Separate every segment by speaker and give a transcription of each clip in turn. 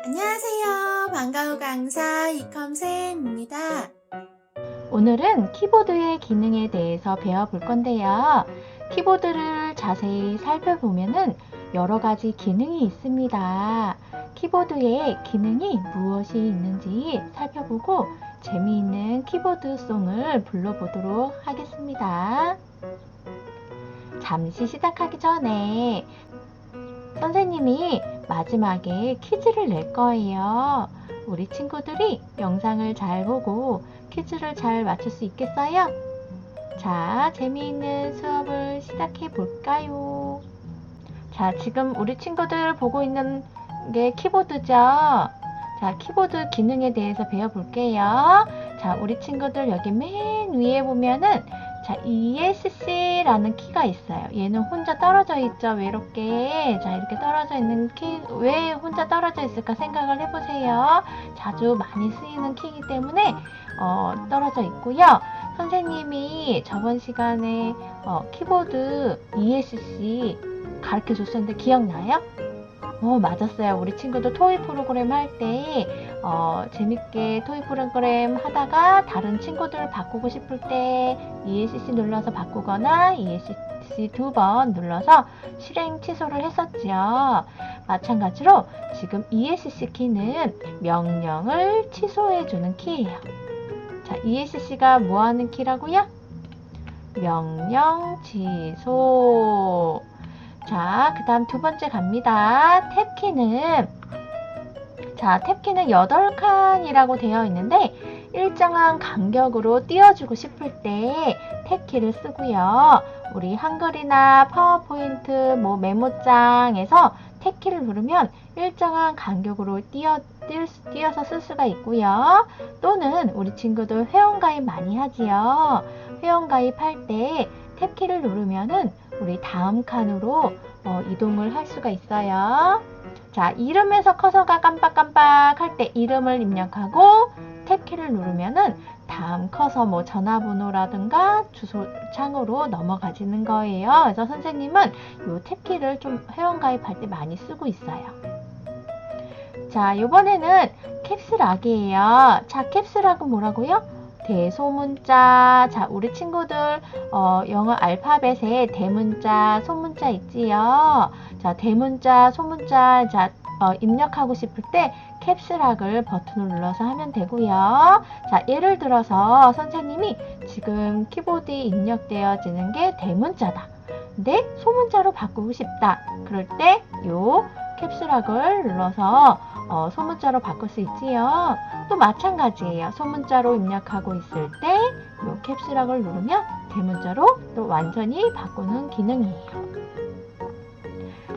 Speaker 1: 안녕하세요. 반가워 강사 이컴쌤입니다.
Speaker 2: 오늘은 키보드의 기능에 대해서 배워볼 건데요. 키보드를 자세히 살펴보면은 여러 가지 기능이 있습니다. 키보드에 기능이 무엇이 있는지 살펴보고 재미있는 키보드송을 불러보도록 하겠습니다. 잠시 시작하기 전에 선생님이 마지막에 퀴즈를 낼 거예요. 우리 친구들이 영상을 잘 보고 퀴즈를 잘 맞출 수 있겠어요? 자, 재미있는 수업을 시작해 볼까요? 자, 지금 우리 친구들 보고 있는 게 키보드죠? 자, 키보드 기능에 대해서 배워볼게요. 자, 우리 친구들 여기 맨 위에 보면은 자, ESC라는 키가 있어요. 얘는 혼자 떨어져 있죠, 외롭게. 자, 이렇게 떨어져 있는 키, 왜 혼자 떨어져 있을까 생각을 해보세요. 자주 많이 쓰이는 키이기 때문에 떨어져 있고요. 선생님이 저번 시간에 키보드 ESC 가르쳐 줬었는데 기억나요? 맞았어요. 우리 친구들 토익 프로그램 할 때 재밌게 토익 프로그램 하다가 다른 친구들 바꾸고 싶을 때 ESC 눌러서 바꾸거나 ESC 2번 눌러서 실행 취소를 했었지요. 마찬가지로 지금 ESC 키는 명령을 취소해주는 키예요. 자, ESC가 뭐하는 키라고요? 명령 취소. 자, 그 다음 두 번째 갑니다. 탭키는 자, 탭키는 8칸이라고 되어 있는데 일정한 간격으로 띄워주고 싶을 때 탭키를 쓰고요. 우리 한글이나 파워포인트, 메모장에서 탭키를 누르면 일정한 간격으로 띄어서 쓸 수가 있고요. 또는 우리 친구들 회원가입 많이 하지요. 회원가입할 때 탭키를 누르면은 우리 다음 칸으로 이동을 할 수가 있어요. 자, 이름에서 커서가 깜빡깜빡 할 때 이름을 입력하고 탭키를 누르면은 다음 커서 전화번호라든가 주소창으로 넘어가지는 거예요. 그래서 선생님은 이 탭키를 좀 회원가입할 때 많이 쓰고 있어요. 자, 이번에는 캡스락이에요. 자, 캡스락은 뭐라고요? 대소문자. 자, 우리 친구들 영어 알파벳에 대문자, 소문자 있지요. 자, 대문자, 소문자 입력하고 싶을 때 캡스락을 버튼을 눌러서 하면 되고요. 자, 예를 들어서 선생님이 지금 키보드에 입력되어지는 게 대문자다. 근데 소문자로 바꾸고 싶다. 그럴 때 요 캡스락을 눌러서 소문자로 바꿀 수 있지요. 또 마찬가지예요. 소문자로 입력하고 있을 때 이 캡스락을 누르면 대문자로 또 완전히 바꾸는 기능이에요.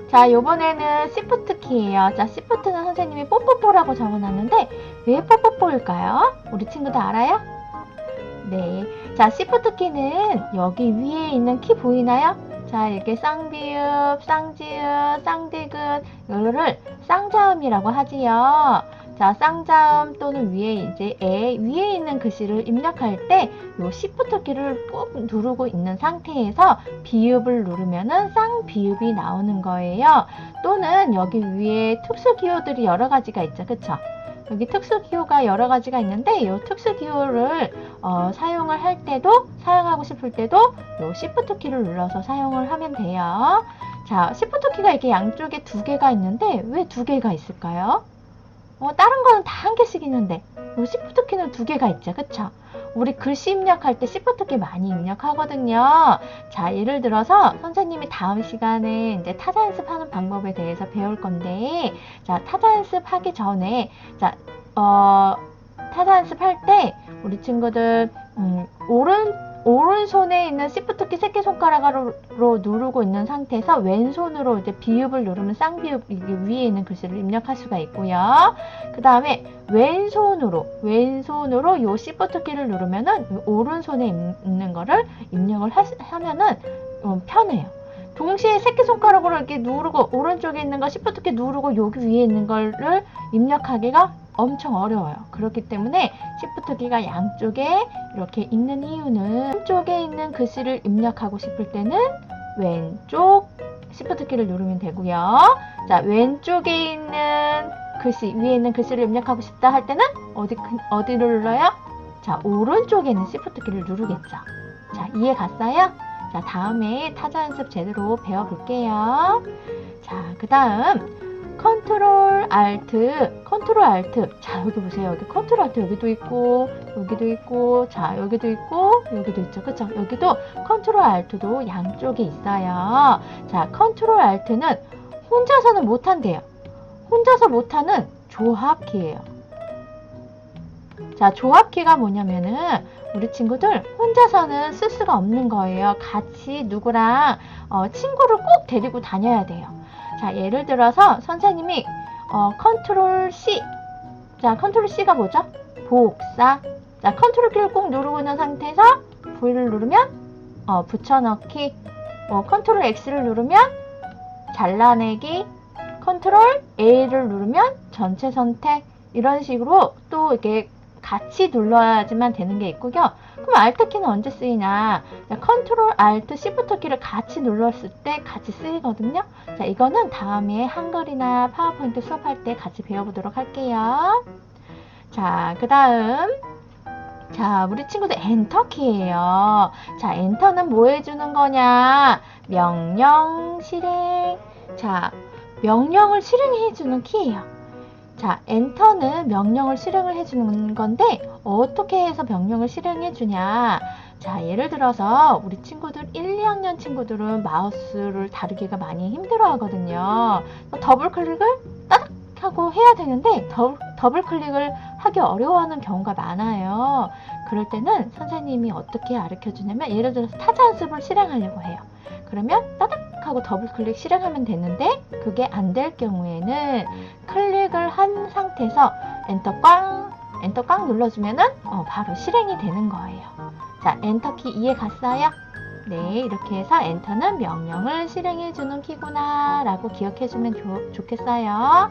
Speaker 2: 자, 요번에는 시프트 키예요. 자, 시프트는 선생님이 뽀뽀뽀라고 적어놨는데 왜 뽀뽀뽀일까요? 우리 친구들 알아요? 네. 자, 시프트 키는 여기 위에 있는 키 보이나요? 자, 이렇게 쌍비읍, 쌍지읒, 쌍디귿 이거를 쌍자음이라고 하지요. 자, 쌍자음 또는 위에 위에 있는 글씨를 입력할 때 요 시프트 키를 꾹 누르고 있는 상태에서 비읍을 누르면은 쌍비읍이 나오는 거예요. 또는 여기 위에 특수 기호들이 여러 가지가 있죠. 그쵸? 여기 특수 기호가 여러 가지가 있는데 이 특수 기호를 사용을 할 때도 사용하고 싶을 때도 이 시프트 키를 눌러서 사용을 하면 돼요. 자, 시프트 키가 이렇게 양쪽에 두 개가 있는데 왜 두 개가 있을까요? 다른 거는 다 한 개씩 있는데 이 시프트 키는 두 개가 있죠. 그쵸? 우리 글씨 입력할 때 시프트 키 많이 입력하거든요. 자, 예를 들어서 선생님이 다음 시간에 이제 타자 연습하는 방법에 대해서 배울 건데, 자, 타자 연습하기 전에, 자, 타자 연습할 때 우리 친구들 오른손에 있는 시프트 키 새끼손가락으로 누르고 있는 상태에서 왼손으로 이제 비읍을 누르면 쌍비읍 이게 위에 있는 글씨를 입력할 수가 있고요. 그 다음에 왼손으로 요 시프트 키를 누르면은 오른손에 있는 거를 입력을 하면은 편해요. 동시에 새끼손가락으로 이렇게 누르고 오른쪽에 있는 거 시프트 키 누르고 여기 위에 있는 거를 입력하기가 엄청 어려워요. 그렇기 때문에 시프트 키가 양쪽에 이렇게 있는 이유는 왼쪽에 있는 글씨를 입력하고 싶을 때는 왼쪽 시프트 키를 누르면 되고요. 자, 왼쪽에 있는 글씨, 위에 있는 글씨를 입력하고 싶다 할 때는 어디를 눌러요? 자, 오른쪽에 있는 Shift 키를 누르겠죠. 자, 이해 갔어요? 자, 다음에 타자 연습 제대로 배워볼게요. 자, 그 다음 컨트롤 알트. 자, 여기 보세요. 여기 컨트롤 알트 여기도 있고 자, 여기도 있고 여기도 있죠. 그쵸? 여기도 컨트롤 알트도 양쪽에 있어요. 자, 컨트롤 알트는 혼자서는 못한대요. 혼자서 못하는 조합키예요. 자, 조합키가 뭐냐면은 우리 친구들 혼자서는 쓸 수가 없는 거예요. 같이 누구랑 친구를 꼭 데리고 다녀야 돼요. 자, 예를 들어서 선생님이 컨트롤 C. 자, 컨트롤 C가 뭐죠? 복사. 자, 컨트롤 키를 꼭 누르고 있는 상태에서 V를 누르면 붙여넣기. 컨트롤 X를 누르면 잘라내기. 컨트롤 A를 누르면 전체 선택. 이런 식으로 또 이렇게 같이 눌러야지만 되는 게 있고요. 그럼 Alt키는 언제 쓰이냐? 컨트롤 Alt Shift 키를 같이 눌렀을 때 같이 쓰이거든요. 자, 이거는 다음에 한글이나 파워포인트 수업할 때 같이 배워보도록 할게요. 자, 그 다음 자, 우리 친구들 엔터키예요. 자, 엔터는 뭐 해주는 거냐? 명령 실행. 자, 명령을 실행해주는 키예요. 자, 엔터는 명령을 실행을 해주는 건데 어떻게 해서 명령을 실행해 주냐? 자, 예를 들어서 우리 친구들 1, 2학년 친구들은 마우스를 다루기가 많이 힘들어 하거든요. 더블 클릭을 따닥 하고 해야 되는데 더블 클릭을 하기 어려워하는 경우가 많아요. 그럴 때는 선생님이 어떻게 가르쳐 주냐면 예를 들어서 타자 연습을 실행하려고 해요. 그러면 따닥 하고 더블 클릭 실행하면 되는데 그게 안 될 경우에는 클릭을 한 상태에서 엔터 꽝 눌러주면은 바로 실행이 되는 거예요. 자, 엔터키 이해 갔어요? 네, 이렇게 해서 엔터는 명령을 실행해주는 키구나 라고 기억해주면 좋겠어요.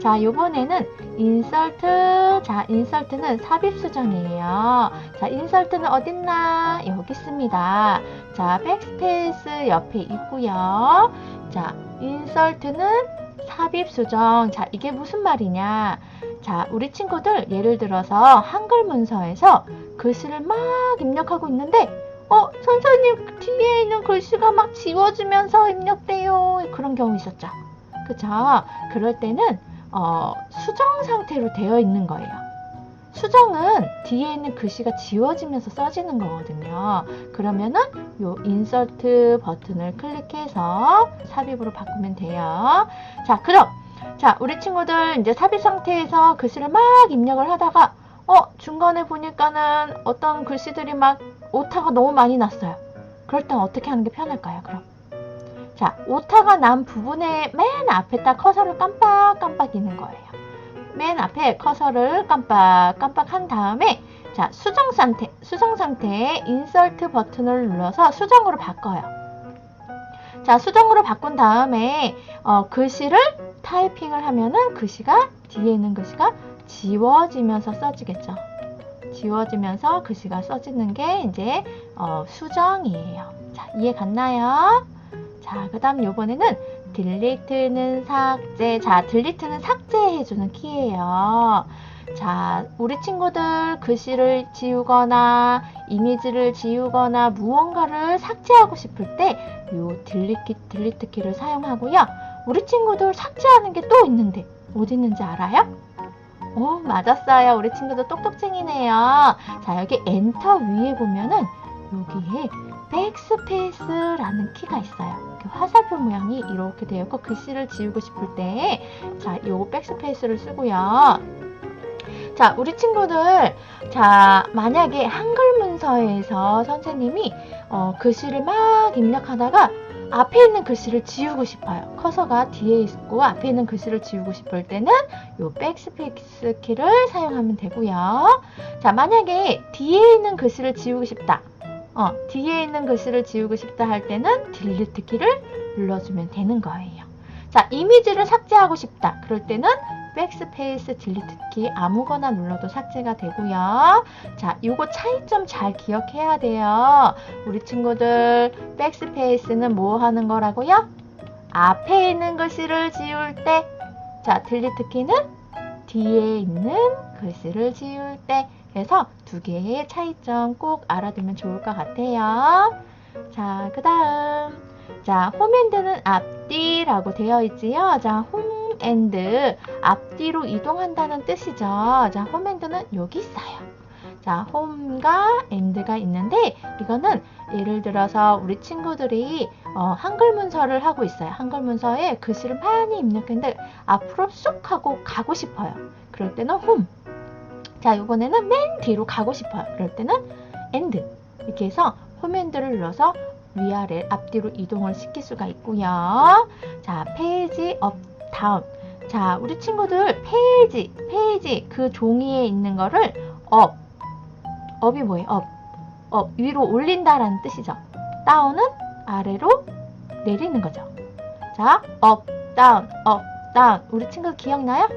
Speaker 2: 자, 요번에는 인설트. 자, 인설트는 삽입 수정이에요. 자, 인설트는 어딨나? 여기 있습니다. 자, 백스페이스 옆에 있고요. 자, 인설트는 삽입 수정. 자, 이게 무슨 말이냐? 자, 우리 친구들 예를 들어서 한글 문서에서 글씨를 막 입력하고 있는데 선생님 뒤에 있는 글씨가 막 지워지면서 입력돼요. 그런 경우 있었죠. 그쵸? 그럴 때는 수정 상태로 되어 있는 거예요. 수정은 뒤에 있는 글씨가 지워지면서 써지는 거거든요. 그러면은 요 인서트 버튼을 클릭해서 삽입으로 바꾸면 돼요. 자, 그럼 우리 친구들 이제 삽입 상태에서 글씨를 막 입력을 하다가 중간에 보니까는 어떤 글씨들이 막 오타가 너무 많이 났어요. 그럴 땐 어떻게 하는 게 편할까요, 그럼? 자, 오타가 난 부분에 맨 앞에다 커서를 깜빡깜빡 이는 거예요. 맨 앞에 커서를 깜빡깜빡 한 다음에 자, 수정 상태에 인서트 버튼을 눌러서 수정으로 바꿔요. 자, 수정으로 바꾼 다음에 글씨를 타이핑을 하면은 글씨가 뒤에 있는 글씨가 지워지면서 써지겠죠. 지워지면서 글씨가 써지는 게 이제 수정이에요. 자, 이해 갔나요? 자, 그 다음 요번에는 딜리트는 삭제. 자, 딜리트는 삭제해주는 키예요. 자, 우리 친구들 글씨를 지우거나 이미지를 지우거나 무언가를 삭제하고 싶을 때 요 딜리트 키를 사용하고요. 우리 친구들 삭제하는 게 또 있는데 어디 있는지 알아요? 맞았어요. 우리 친구들 똑똑쟁이네요. 자, 여기 엔터 위에 보면은 여기에 백스페이스라는 키가 있어요. 화살표 모양이 이렇게 되어 있고 글씨를 지우고 싶을 때 자, 요거 백스페이스를 쓰고요. 자, 우리 친구들 자, 만약에 한글 문서에서 선생님이 글씨를 막 입력하다가 앞에 있는 글씨를 지우고 싶어요. 커서가 뒤에 있고 앞에 있는 글씨를 지우고 싶을 때는 이 백스페이스 키를 사용하면 되고요. 자, 만약에 뒤에 있는 글씨를 지우고 싶다. 뒤에 있는 글씨를 지우고 싶다 할 때는 딜리트 키를 눌러주면 되는 거예요. 자, 이미지를 삭제하고 싶다. 그럴 때는 백스페이스 딜리트 키 아무거나 눌러도 삭제가 되고요. 자, 요거 차이점 잘 기억해야 돼요. 우리 친구들 백스페이스는 뭐 하는 거라고요? 앞에 있는 글씨를 지울 때 자, 딜리트 키는 뒤에 있는 글씨를 지울 때 해서 두 개의 차이점 꼭 알아두면 좋을 것 같아요. 자, 그 다음. 자, 홈앤드는 앞뒤라고 되어 있지요. 자, 홈앤드, 앞뒤로 이동한다는 뜻이죠. 자, 홈앤드는 여기 있어요. 자, 홈과 앤드가 있는데 이거는 예를 들어서 우리 친구들이 한글 문서를 하고 있어요. 한글 문서에 글씨를 많이 입력했는데 앞으로 쑥 하고 가고 싶어요. 그럴 때는 홈. 자, 이번에는 맨 뒤로 가고 싶어요. 그럴 때는 앤드. 이렇게 해서 홈앤드를 눌러서 위아래 앞뒤로 이동을 시킬 수가 있고요. 자, 페이지 업 다운. 자, 우리 친구들 페이지 그 종이에 있는 거를 업이 뭐예요? 업 위로 올린다라는 뜻이죠. 다운은 아래로 내리는 거죠. 자, 업 다운. 우리 친구 기억나요?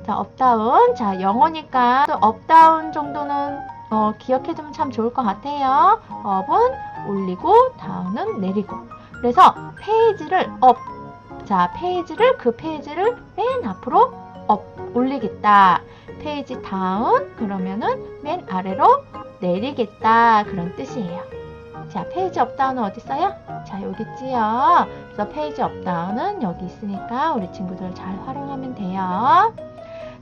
Speaker 2: 자, 업 다운. 자, 영어니까 업 다운 정도는 기억해두면 참 좋을 것 같아요. 업은 올리고 다운은 내리고. 그래서 페이지를 자, 그 페이지를 맨 앞으로 올리겠다. 페이지 다운 그러면은 맨 아래로 내리겠다. 그런 뜻이에요. 자, 페이지 업다운은 어디 있어요? 자, 여기 있지요. 그래서 페이지 업다운은 여기 있으니까 우리 친구들 잘 활용하면 돼요.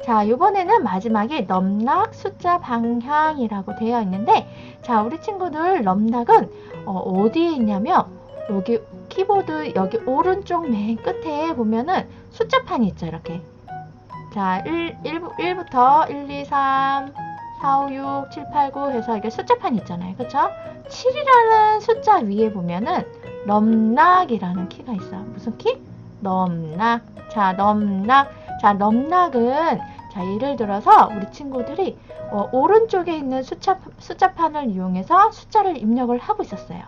Speaker 2: 자, 이번에는 마지막에 넘락 숫자 방향이라고 되어 있는데, 자, 우리 친구들 넘락은 어디에 있냐면 여기 키보드 여기 오른쪽 맨 끝에 보면은 숫자판이 있죠. 이렇게. 자, 1부터 1, 2, 3, 4, 5, 6, 7, 8, 9 해서 이게 숫자판이 있잖아요. 그쵸? 7이라는 숫자 위에 보면은 넘락이라는 키가 있어요. 무슨 키? 넘락. 자, 넘락. 자, 넘락은 자, 예를 들어서 우리 친구들이 오른쪽에 있는 숫자판을 이용해서 숫자를 입력을 하고 있었어요.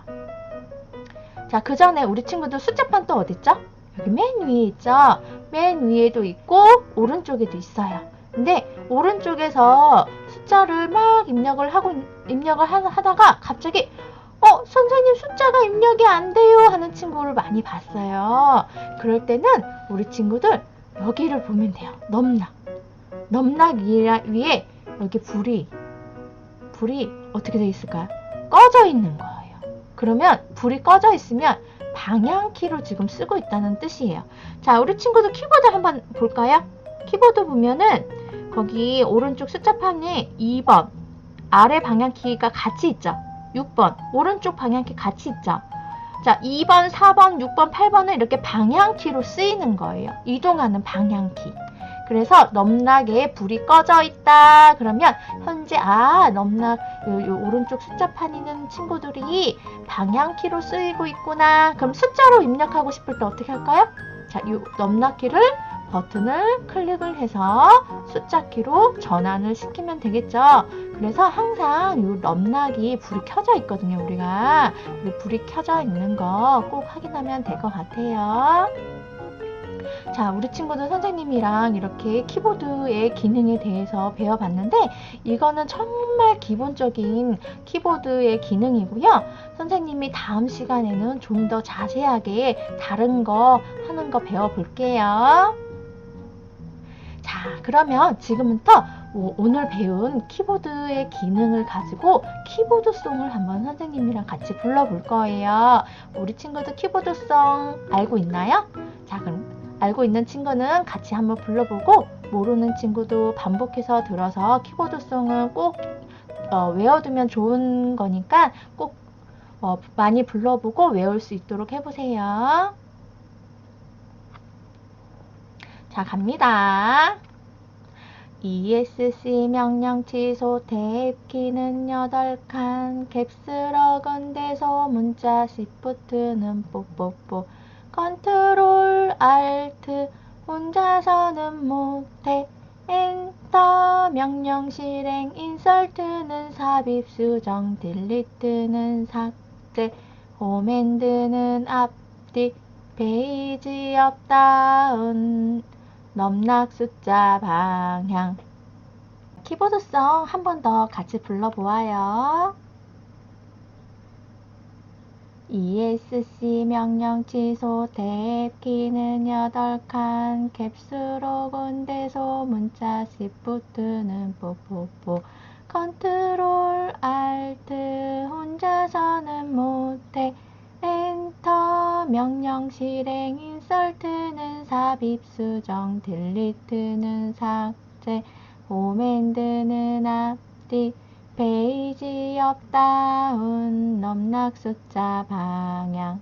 Speaker 2: 자, 그 전에 우리 친구들 숫자판 또 어디 있죠? 여기 맨 위에 있죠? 맨 위에도 있고 오른쪽에도 있어요. 근데 오른쪽에서 숫자를 막 입력을 하다가 갑자기 선생님 숫자가 입력이 안 돼요 하는 친구를 많이 봤어요. 그럴 때는 우리 친구들 여기를 보면 돼요. 넘락 위에 여기 불이 어떻게 되어 있을까요? 꺼져 있는 거예요. 그러면 불이 꺼져 있으면 방향키로 지금 쓰고 있다는 뜻이에요. 자, 우리 친구들 키보드 한번 볼까요? 키보드 보면은 거기 오른쪽 숫자판에 2번 아래 방향키가 같이 있죠. 6번 오른쪽 방향키 같이 있죠. 자, 2번, 4번, 6번, 8번은 이렇게 방향키로 쓰이는 거예요. 이동하는 방향키. 그래서 넘락에 불이 꺼져 있다. 그러면 현재 넘락 요 오른쪽 숫자판 있는 친구들이 방향키로 쓰이고 있구나. 그럼 숫자로 입력하고 싶을 때 어떻게 할까요? 자, 이 넘락키를 버튼을 클릭을 해서 숫자키로 전환을 시키면 되겠죠. 그래서 항상 이 넘락이 불이 켜져 있거든요. 우리가 불이 켜져 있는 거 꼭 확인하면 될 것 같아요. 자, 우리 친구들 선생님이랑 이렇게 키보드의 기능에 대해서 배워봤는데 이거는 정말 기본적인 키보드의 기능이고요. 선생님이 다음 시간에는 좀 더 자세하게 다른 거 하는 거 배워볼게요. 자, 그러면 지금부터 오늘 배운 키보드의 기능을 가지고 키보드송을 한번 선생님이랑 같이 불러볼 거예요. 우리 친구들 키보드송 알고 있나요? 자, 그럼 알고 있는 친구는 같이 한번 불러보고 모르는 친구도 반복해서 들어서 키보드송은 꼭 외워두면 좋은 거니까 꼭 많이 불러보고 외울 수 있도록 해보세요. 자, 갑니다. ESC 명령 취소 탭키는 8칸 캡스럭은 대소 문자 시프트는 뽀뽀뽀 컨트롤 알트 혼자서는 못해 엔터 명령 실행 인설트는 삽입 수정 딜리트는 삭제 홈핸드는 앞뒤 페이지 업 다운 넘락 숫자 방향. 키보드송 한 번 더 같이 불러보아요. ESC 명령 취소 탭키는 8칸 캡슐로그 대소 문자 시프트는 뽀뽀뽀 컨트롤 알트 혼자서는 못해 엔터 명령 실행 인설트는 삽입 수정 딜리트는 삭제 홈핸드는 앞뒤 페이지 업 다운 넘락 숫자 방향.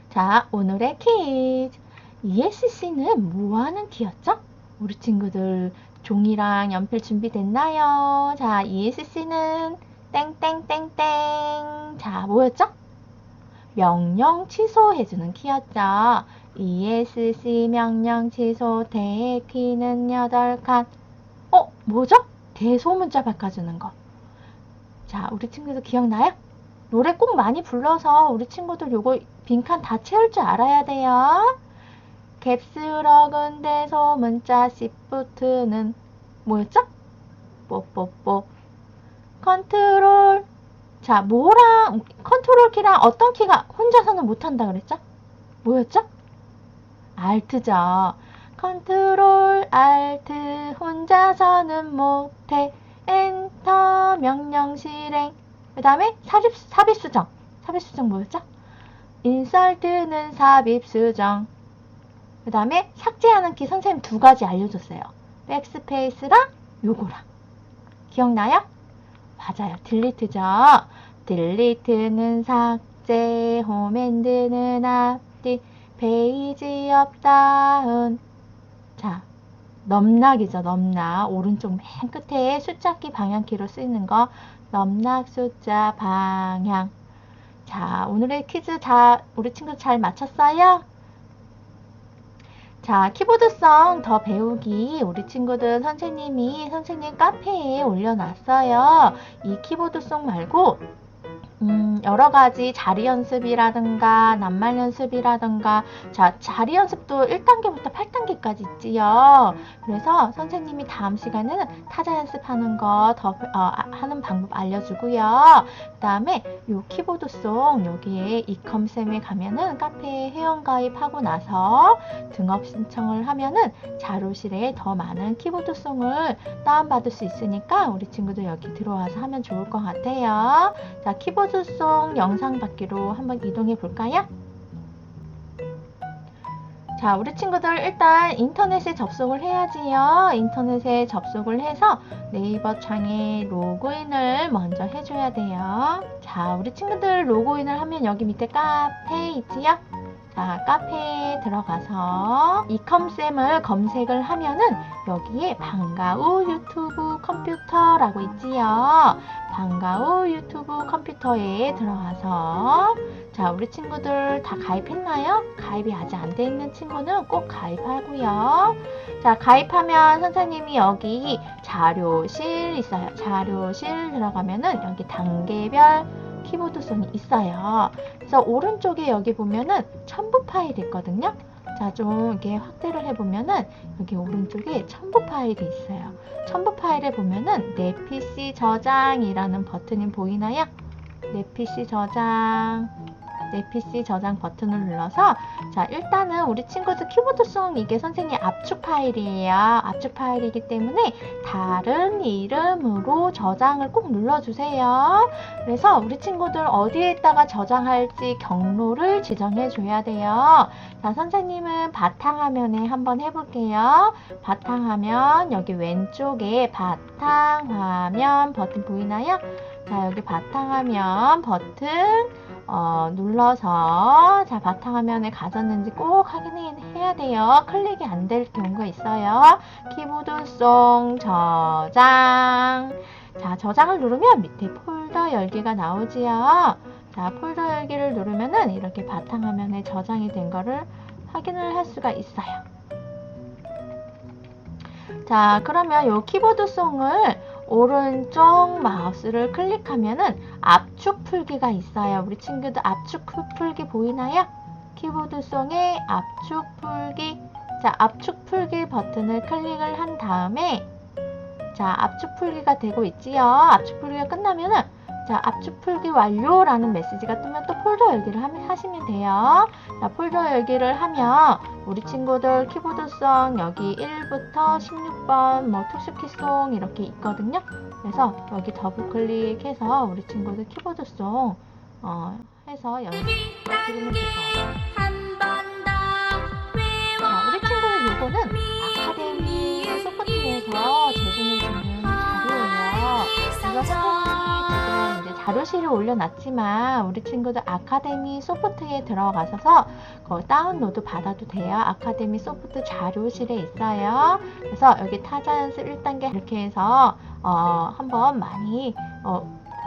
Speaker 2: 자, 오늘의 퀴즈. ESC는 뭐하는 키였죠? 우리 친구들 종이랑 연필 준비됐나요? 자, ESC는 땡땡땡땡. 자, 뭐였죠? 명령 취소해주는 키였죠. ESC 명령 취소 탭키는 8칸. 뭐죠? 대소문자 바꿔주는 거. 자, 우리 친구들 기억나요? 노래 꼭 많이 불러서 우리 친구들 요거 빈칸 다 채울 줄 알아야 돼요. 캡슐러그 대소 문자 시프트는 뭐였죠? 뽀뽀뽀 컨트롤. 자, 뭐랑 컨트롤 키랑 어떤 키가 혼자서는 못한다 그랬죠? 뭐였죠? 알트죠. 컨트롤 알트 혼자서는 못해 엔터 명령 실행. 그 다음에 삽입 수정. 삽입 수정 뭐였죠? 인설트는 삽입 수정. 그 다음에 삭제하는 키 선생님 2가지 알려줬어요. 백스페이스랑 요거랑. 기억나요? 맞아요. 딜리트죠. 딜리트는 삭제, 홈핸드는 앞뒤, 페이지 업 다운. 자, 넘락이죠. 넘락. 오른쪽 맨 끝에 숫자키 방향키로 쓰이는 거. 넘락 숫자 방향. 자, 오늘의 퀴즈 우리 친구 잘 맞췄어요? 자, 키보드송 더 배우기 우리 친구들 선생님 카페에 올려놨어요. 이 키보드송 말고 여러 가지 자리 연습이라든가 낱말 연습이라든가 자, 자리 연습도 1단계부터 8단계까지 있지요. 그래서 선생님이 다음 시간에는 타자 연습하는 거 더 하는 방법 알려주고요. 그 다음에 요 키보드송 여기에 이컴쌤에 가면은 카페에 회원가입하고 나서 등업 신청을 하면은 자료실에 더 많은 키보드송을 다운받을 수 있으니까 우리 친구들 여기 들어와서 하면 좋을 것 같아요. 자, 키보드송 영상 받기로 한번 이동해 볼까요? 자, 우리 친구들 일단 인터넷에 접속을 해야지요. 인터넷에 접속을 해서 네이버 창에 로그인을 먼저 해줘야 돼요. 자, 우리 친구들 로그인을 하면 여기 밑에 카페 있지요? 자, 카페에 들어가서 이컴쌤을 검색을 하면은 여기에 방과후 유튜브 컴퓨터라고 있지요. 방과후 유튜브 컴퓨터에 들어가서 자, 우리 친구들 다 가입했나요? 가입이 아직 안 돼 있는 친구는 꼭 가입하고요. 자, 가입하면 선생님이 여기 자료실 있어요. 자료실 들어가면은 여기 단계별 키보드송이 있어요. 그래서 오른쪽에 여기 보면은 첨부 파일이 있거든요. 자, 좀 이렇게 확대를 해보면은 여기 오른쪽에 첨부 파일이 있어요. 첨부 파일에 보면은 내 PC 저장이라는 버튼이 보이나요? 내 PC 저장. 내 PC 저장 버튼을 눌러서 자, 일단은 우리 친구들 키보드송 이게 선생님 압축 파일이에요. 압축 파일이기 때문에 다른 이름으로 저장을 꼭 눌러주세요. 그래서 우리 친구들 어디에다가 저장할지 경로를 지정해 줘야 돼요. 자, 선생님은 바탕화면에 한번 해볼게요. 바탕화면 여기 왼쪽에 바탕화면 버튼 보이나요? 자, 여기 바탕화면 버튼 눌러서 자, 바탕화면에 가졌는지 꼭 확인해야 돼요. 클릭이 안 될 경우가 있어요. 키보드송 저장. 자, 저장을 누르면 밑에 폴더 열기가 나오지요. 자, 폴더 열기를 누르면은 이렇게 바탕화면에 저장이 된 거를 확인을 할 수가 있어요. 자, 그러면 이 키보드송을 오른쪽 마우스를 클릭하면은 압축 풀기가 있어요. 우리 친구들 압축 풀기 보이나요? 키보드송의 압축 풀기. 자, 압축 풀기 버튼을 클릭을 한 다음에 자, 압축 풀기가 되고 있지요. 압축 풀기가 끝나면은 자, 압축 풀기 완료라는 메시지가 뜨면 또 폴더 열기를 하시면 돼요. 자, 폴더 열기를 하면 우리 친구들 키보드송 여기 1부터 16번 뭐 특수키송 이렇게 있거든요. 그래서 여기 더블 클릭해서 우리 친구들 키보드송 해서 연습해주면 돼요. 자, 우리 친구들 요거는 아카데미 소프트에서 제공해주는 자료예요. 이거 선생님이 지금 이제 자료실을 올려놨지만 우리 친구들 아카데미 소프트에 들어가셔서 거기 다운로드 받아도 돼요. 아카데미 소프트 자료실에 있어요. 그래서 여기 타자 연습 1단계 이렇게 해서 한번 많이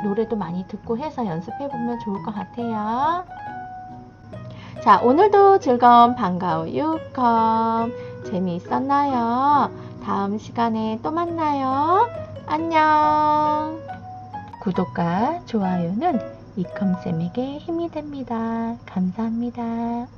Speaker 2: 노래도 많이 듣고 해서 연습해보면 좋을 것 같아요. 자, 오늘도 즐거운 반가워 유컴 재미있었나요? 다음 시간에 또 만나요. 안녕. 구독과 좋아요는 이컴쌤에게 힘이 됩니다. 감사합니다.